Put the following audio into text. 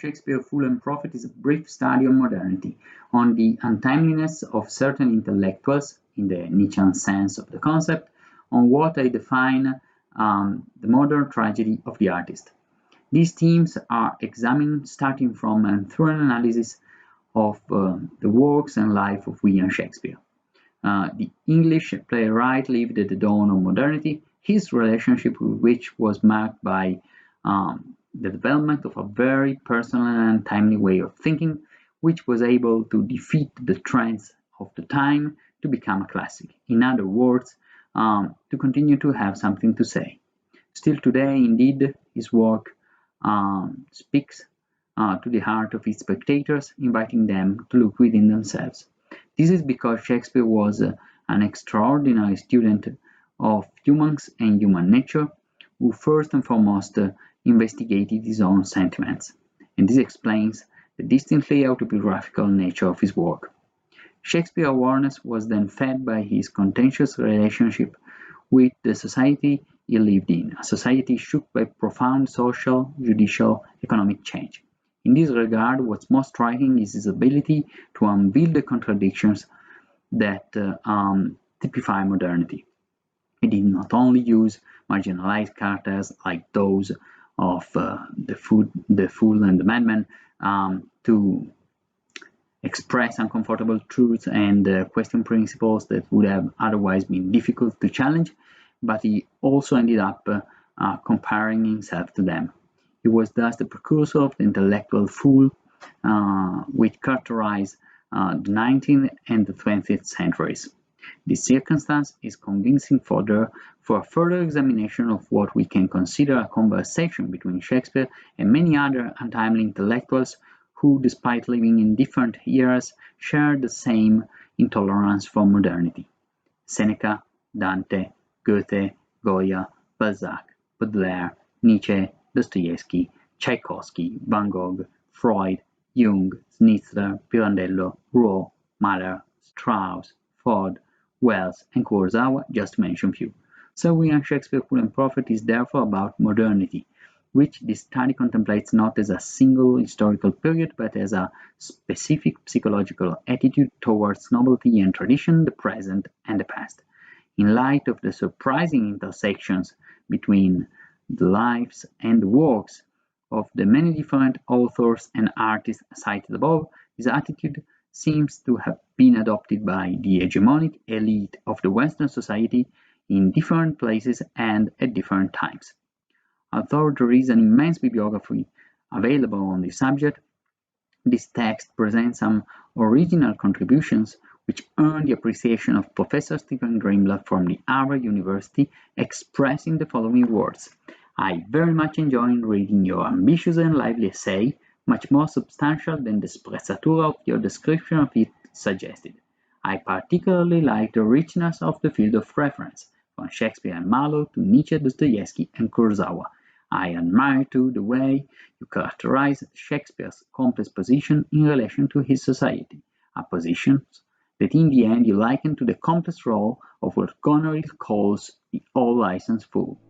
Shakespeare, Fool and Prophet is a brief study on modernity, on the untimeliness of certain intellectuals, in the Nietzschean sense of the concept, on what I define the modern tragedy of the artist. These themes are examined starting from and through an analysis of the works and life of William Shakespeare. The English playwright lived at the dawn of modernity, his relationship with which was marked by the development of a very personal and timely way of thinking, which was able to defeat the trends of the time to become a classic. In other words, to continue to have something to say. Still today, indeed, his work speaks to the heart of its spectators, inviting them to look within themselves. This is because Shakespeare was an extraordinary student of humans and human nature, who first and foremost investigated his own sentiments, and this explains the distinctly autobiographical nature of his work. Shakespeare's awareness was then fed by his contentious relationship with the society he lived in, a society shook by profound social, judicial, economic change. In this regard, what's most striking is his ability to unveil the contradictions that typify modernity. He did not only use marginalized characters like those of the Fool and the Madman to express uncomfortable truths and question principles that would have otherwise been difficult to challenge, but he also ended up comparing himself to them. He was thus the precursor of the intellectual fool, which characterized the 19th and the 20th centuries. This circumstance is convincing fodder for a further examination of what we can consider a conversation between Shakespeare and many other untimely intellectuals who, despite living in different eras, share the same intolerance for modernity. Seneca, Dante, Goethe, Goya, Balzac, Baudelaire, Nietzsche, Dostoevsky, Tchaikovsky, Van Gogh, Freud, Jung, Schnitzler, Pirandello, Rouault, Mahler, Strauss, Ford, Wells, and Kurosawa, just to mention a few. So William Shakespeare, Fool and Prophet is therefore about modernity, which this study contemplates not as a single historical period, but as a specific psychological attitude towards novelty and tradition, the present and the past. In light of the surprising intersections between the lives and the works of the many different authors and artists cited above, this attitude seems to have been adopted by the hegemonic elite of the Western society in different places and at different times. Although there is an immense bibliography available on this subject, this text presents some original contributions which earned the appreciation of Professor Stephen Grimble from the Harvard University, expressing the following words: "I very much enjoyed reading your ambitious and lively essay, much more substantial than the sprezzatura of your description of it suggested. I particularly like the richness of the field of reference, from Shakespeare and Marlowe to Nietzsche, Dostoevsky, and Kurosawa. I admire, too, the way you characterize Shakespeare's complex position in relation to his society, a position that in the end you liken to the complex role of what Goneril calls the all-licensed fool."